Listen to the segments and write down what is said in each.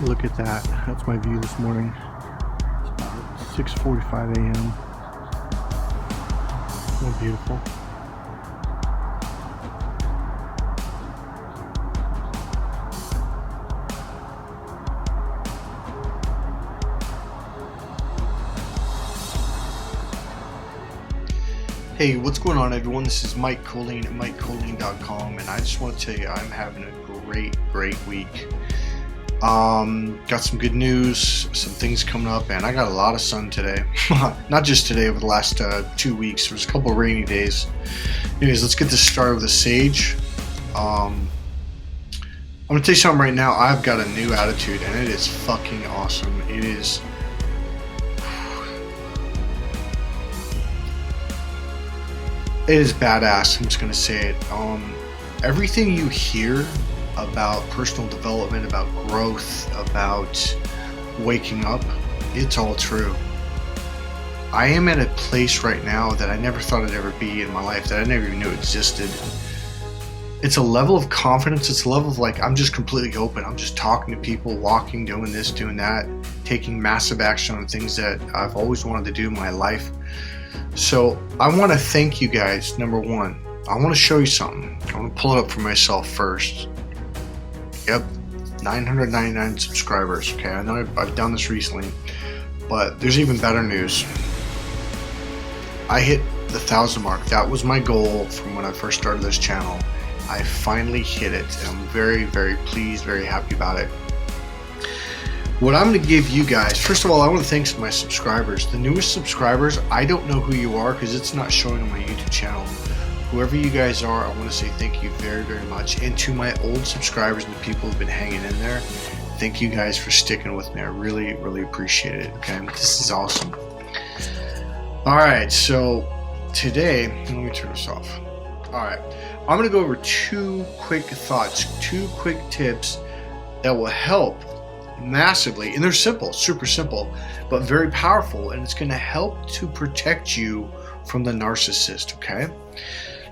Look at that. That's my view this morning. It's about 6:45 a.m. So beautiful. Hey, what's going on, everyone? This is Mike Colleen at MikeColleen.com, and I just want to tell you I'm having a great week. Got some good news, some things coming up, and I got a lot of sun today. Not just today, over the last 2 weeks. There was a couple of rainy days. Anyways, let's get this started with a sage. I'm going to tell you something right now. I've got a new attitude, and it is fucking awesome. It is... It is badass. I'm just going to say it. Everything you hear about personal development, about growth, about waking up, it's all true. I am at a place right now that I never thought I'd ever be in my life, that I never even knew existed. It's a level of confidence. It's a level of like, I'm just completely open. I'm just talking to people, walking, doing this, doing that, taking massive action on things that I've always wanted to do in my life. So I want to thank you guys. Number one, I want to show you something. I want to pull it up for myself first. Yep, 999 subscribers. Okay, I know I've done this recently, but there's even better news. I hit the 1,000 mark. That was my goal from when I first started this channel. I finally hit it. I'm very pleased, very happy about it. What I'm going to give you guys, first of all, I want to thank my subscribers. The newest subscribers, I don't know who you are because it's not showing on my YouTube channel. Whoever you guys are, I want to say thank you very much. And to my old subscribers and the people who've been hanging in there, thank you guys for sticking with me. I really appreciate it. Okay, this is awesome. All right, so today, let me turn this off. All right, I'm going to go over 2 quick thoughts, 2 quick tips that will help massively, and they're simple, super simple, but very powerful, and it's going to help to protect you from the narcissist. Okay,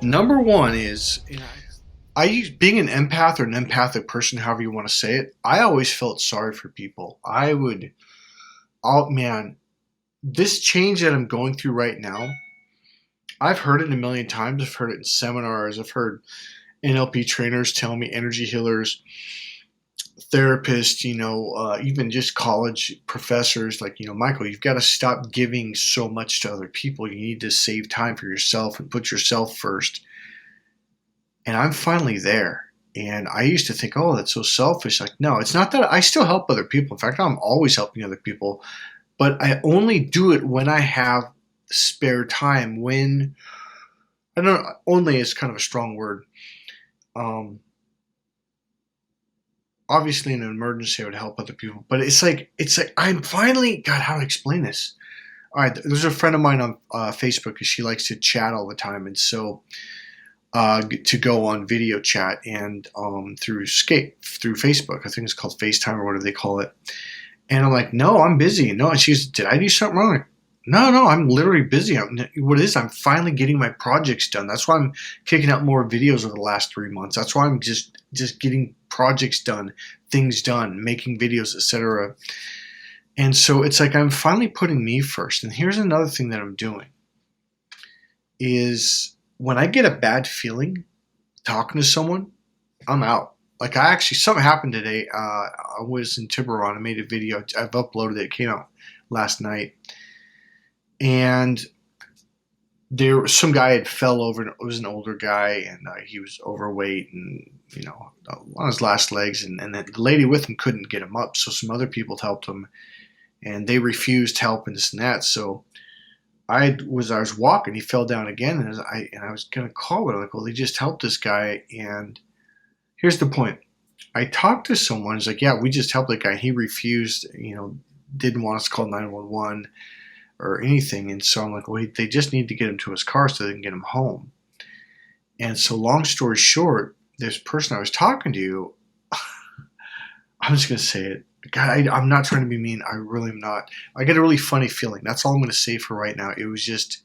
number one is, being an empath or an empathic person, however you want to say it, I always felt sorry for people. This change that I'm going through right now, I've heard it a million times. I've heard it in seminars. I've heard NLP trainers tell me, energy healers, therapists, even just college professors, like, Michael, you've got to stop giving so much to other people. You need to save time for yourself and put yourself first. And I'm finally there. And I used to think, oh, that's so selfish. Like, no, it's not that. I still help other people. In fact, I'm always helping other people. But I only do it when I have spare time. When, I don't know, only is kind of a strong word. Obviously in an emergency I would help other people, but it's like I'm finally, God, how to explain this? All right, there's a friend of mine on Facebook, because she likes to chat all the time, and so to go on video chat and through Facebook, I think it's called FaceTime or whatever they call it. And I'm like, no, I'm busy. No, and she's, did I do something wrong? No, I'm literally busy. I'm finally getting my projects done. That's why I'm kicking out more videos over the last 3 months. That's why I'm just getting projects done, things done, making videos, etc. And so it's like I'm finally putting me first. And here's another thing that I'm doing is when I get a bad feeling talking to someone, I'm out. Like something happened today. I was in Tiburon. I made a video. I've uploaded it. It came out last night. And some guy had fell over. It was an older guy, and he was overweight and, on his last legs. And the lady with him couldn't get him up. So some other people helped him, and they refused help and this and that. So I was walking. He fell down again, and I was going to call it. Like, well, they just helped this guy. And here's the point. I talked to someone. He's like, yeah, we just helped that guy. He refused, didn't want us to call 911. Or anything. And so I'm like, well, they just need to get him to his car so they can get him home. And so long story short, this person I was talking to, I'm just going to say it. God, I'm not trying to be mean. I really am not. I get a really funny feeling. That's all I'm going to say for right now. It was just,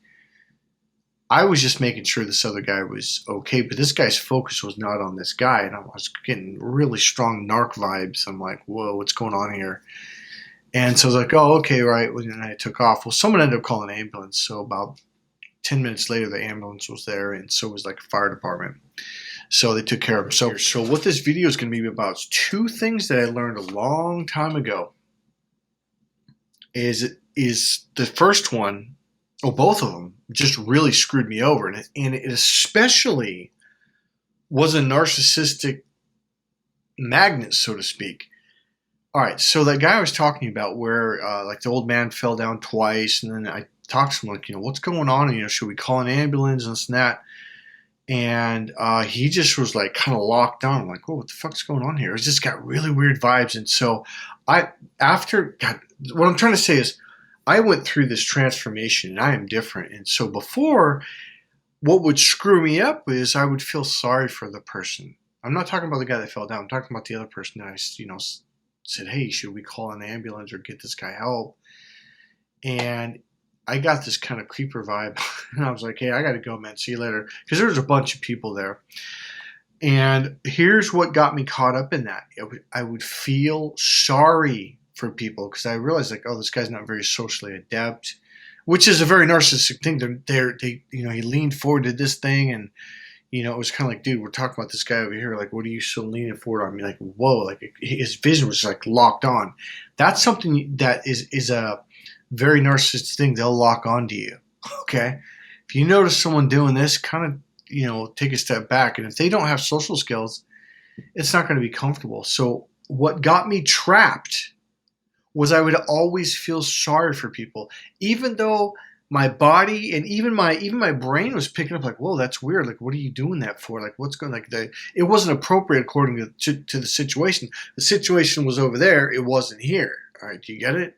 I was just making sure this other guy was okay, but this guy's focus was not on this guy, and I was getting really strong narc vibes. I'm like, whoa, what's going on here? And so I was like, oh, okay, right. And I took off. Well, someone ended up calling an ambulance. So about 10 minutes later, the ambulance was there, and so was like a fire department. So they took care of him. So what this video is going to be about is two things that I learned a long time ago. Is the first one, or both of them, just really screwed me over. And it especially was a narcissistic magnet, so to speak. All right, so that guy I was talking about where like the old man fell down twice, and then I talked to him like, what's going on? And, should we call an ambulance and this and that? And he just was like kind of locked on. I'm like, what the fuck's going on here? It just got really weird vibes. And so what I'm trying to say is I went through this transformation and I am different. And so before, what would screw me up is I would feel sorry for the person. I'm not talking about the guy that fell down. I'm talking about the other person that I, said, hey, should we call an ambulance or get this guy help? And I got this kind of creeper vibe. And I was like, hey, I got to go, man. See you later. Because there was a bunch of people there. And here's what got me caught up in that. I would feel sorry for people because I realized, like, oh, this guy's not very socially adept, which is a very narcissistic thing. He leaned forward to this thing, and it was kind of like, dude, we're talking about this guy over here. Like, what are you so leaning forward on me? Like, whoa, like his vision was like locked on. That's something that is a very narcissistic thing. They'll lock onto you. Okay. If you notice someone doing this, kind of, take a step back. And if they don't have social skills, it's not going to be comfortable. So what got me trapped was I would always feel sorry for people, even though my body and even my brain was picking up like, whoa, that's weird. Like, what are you doing that for? Like, what's going it wasn't appropriate according to the situation. The situation was over there. It wasn't here. All right. Do you get it?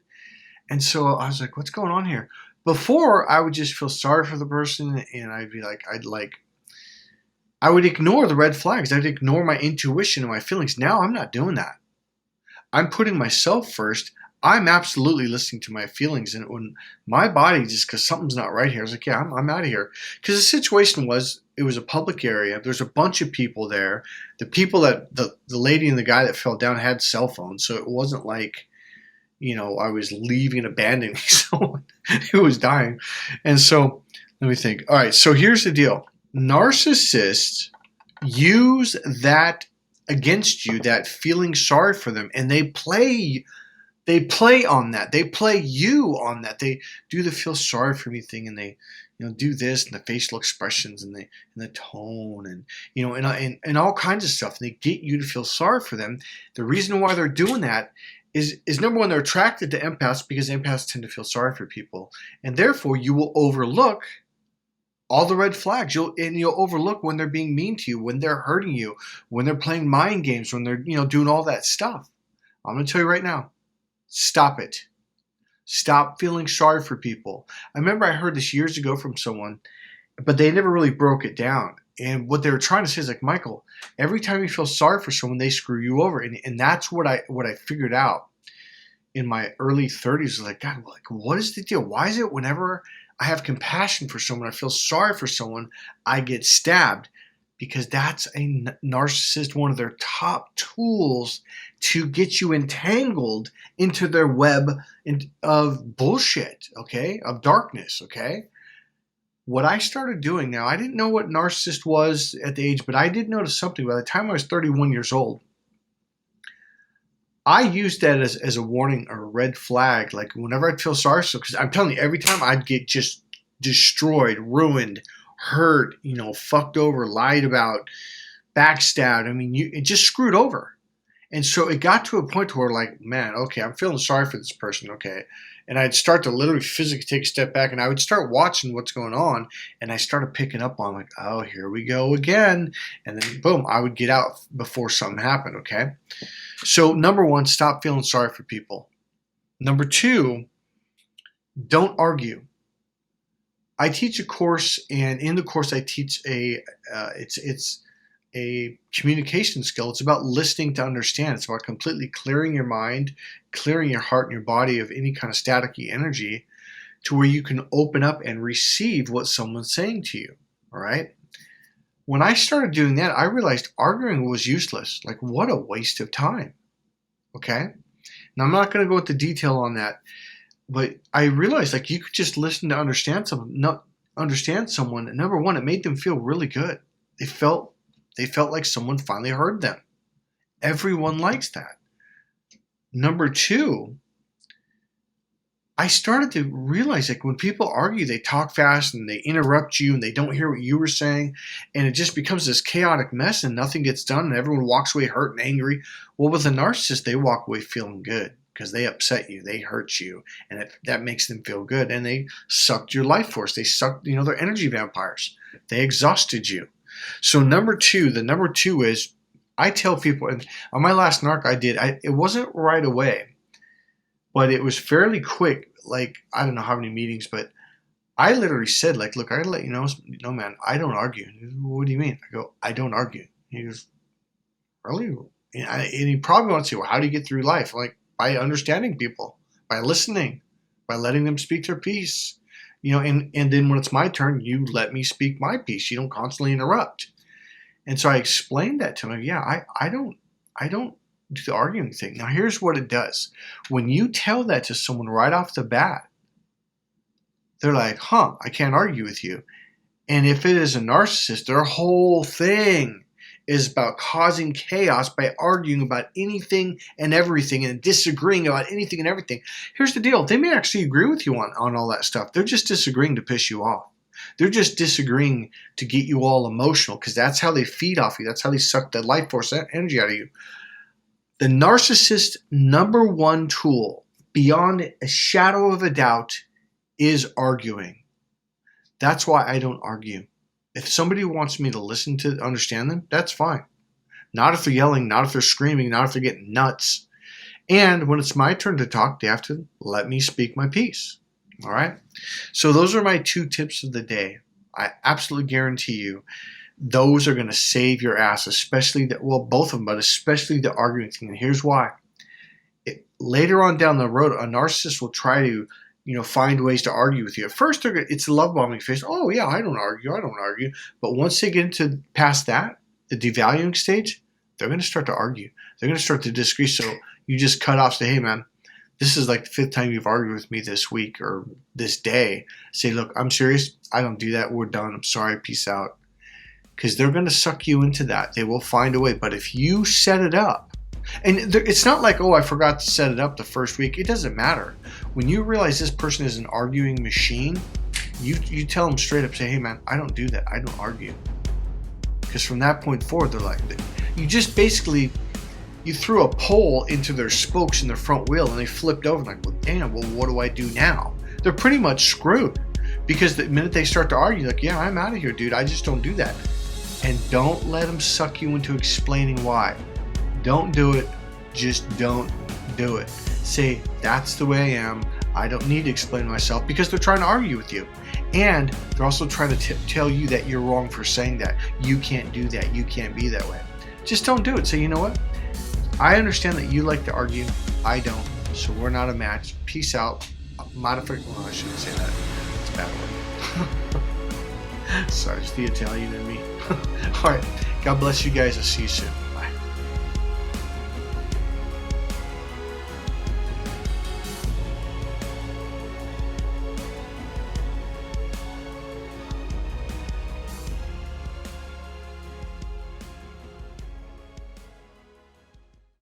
And so I was like, what's going on here? Before, I would just feel sorry for the person, and I'd be like, I would ignore the red flags. I'd ignore my intuition and my feelings. Now I'm not doing that. I'm putting myself first. I'm absolutely listening to my feelings. And when my body, just because something's not right here, I was like, yeah, I'm out of here. Because the situation was, it was a public area. There's a bunch of people there. The people that, the lady and the guy that fell down had cell phones. So it wasn't like, I was leaving and abandoning someone who was dying. And so let me think. All right, so here's the deal. Narcissists use that against you, that feeling sorry for them, and they play on that. They play you on that. They do the feel sorry for me thing, and they do this, and the facial expressions and the tone, and and all kinds of stuff. And they get you to feel sorry for them. The reason why they're doing that is number one, they're attracted to empaths because empaths tend to feel sorry for people, and therefore you will overlook all the red flags. You'll overlook when they're being mean to you, when they're hurting you, when they're playing mind games, when they're doing all that stuff. I'm going to tell you right now, stop it. Stop feeling sorry for people. I remember I heard this years ago from someone, but they never really broke it down. And what they were trying to say is like, Michael, every time you feel sorry for someone, they screw you over. And that's what I figured out in my early 30s. Like, God, like, what is the deal? Why is it whenever I have compassion for someone, I feel sorry for someone, I get stabbed? Because that's a narcissist, one of their top tools to get you entangled into their web of bullshit, okay, of darkness, okay? What I started doing now, I didn't know what narcissist was at the age, but I did notice something. By the time I was 31 years old, I used that as a warning or a red flag. Like whenever I'd feel sorry, because I'm telling you, every time I'd get just destroyed, ruined, hurt, fucked over, lied about, backstabbed. I mean, it just screwed over. And so it got to a point where like, man, okay, I'm feeling sorry for this person, okay. And I'd start to literally physically take a step back, and I would start watching what's going on, and I started picking up on like, oh, here we go again. And then boom, I would get out before something happened, okay. So number one, stop feeling sorry for people. Number two, don't argue. I teach a course, and in the course I teach it's a communication skill. It's about listening to understand. It's about completely clearing your mind, clearing your heart and your body of any kind of staticky energy to where you can open up and receive what someone's saying to you. All right. When I started doing that, I realized arguing was useless. Like, what a waste of time. Okay. Now, I'm not going to go into detail on that, but I realized like you could just listen to understand someone. Number one, it made them feel really good. They felt like someone finally heard them. Everyone likes that. Number two, I started to realize like when people argue, they talk fast and they interrupt you and they don't hear what you were saying, and it just becomes this chaotic mess and nothing gets done and everyone walks away hurt and angry. Well, with a narcissist, they walk away feeling good because they upset you, they hurt you, and that makes them feel good. And they sucked your life force. They sucked, they're energy vampires. They exhausted you. So the number two is I tell people, and on my last narc it wasn't right away. But it was fairly quick, like, I don't know how many meetings, but I literally said, like, look, I gotta let you know, no, man, I don't argue. He goes, what do you mean? I go, I don't argue. He goes, really? And he probably wants to say, well, how do you get through life? Like, by understanding people, by listening, by letting them speak their piece. And then when it's my turn, you let me speak my piece. You don't constantly interrupt. And so I explained that to him. Yeah, I don't do the arguing thing. Now, here's what it does. When you tell that to someone right off the bat, they're like, I can't argue with you. And if it is a narcissist, their whole thing is about causing chaos by arguing about anything and everything and disagreeing about anything and everything. Here's the deal. They may actually agree with you on all that stuff. They're just disagreeing to piss you off. They're just disagreeing to get you all emotional because that's how they feed off you. That's how they suck the life force energy out of you. The narcissist number one tool, beyond a shadow of a doubt, is arguing. That's why I don't argue. If somebody wants me to listen to understand them, that's fine. Not if they're yelling, not if they're screaming, not if they're getting nuts. And when it's my turn to talk, they have to let me speak my piece. All right? So those are my 2 tips of the day. I absolutely guarantee you those are going to save your ass, especially both of them, but especially the arguing thing. And here's why. Later on down the road, a narcissist will try to, find ways to argue with you. At first, it's a love bombing phase. Oh yeah, I don't argue. But once they get into past that, the devaluing stage, they're going to start to argue. They're going to start to disagree. So you just cut off, say, hey man, this is like the 5th time you've argued with me this week or this day. Say, look, I'm serious. I don't do that. We're done. I'm sorry. Peace out. Because they're going to suck you into that. They will find a way. But if you set it up, and it's not like, I forgot to set it up the first week. It doesn't matter. When you realize this person is an arguing machine, you tell them straight up, say, hey man, I don't do that. I don't argue. Because from that point forward, they're like, you just basically, you threw a pole into their spokes in their front wheel and they flipped over like, well, damn, what do I do now? They're pretty much screwed. Because the minute they start to argue, like, yeah, I'm out of here, dude. I just don't do that. And don't let them suck you into explaining why. Don't do it. Just don't do it. Say, that's the way I am. I don't need to explain myself, because they're trying to argue with you. And they're also trying to tell you that you're wrong for saying that. You can't do that. You can't be that way. Just don't do it. Say, you know what? I understand that you like to argue. I don't. So we're not a match. Peace out. I shouldn't say that. It's a bad word. Sorry, it's the Italian in me. All right. God bless you guys. I'll see you soon.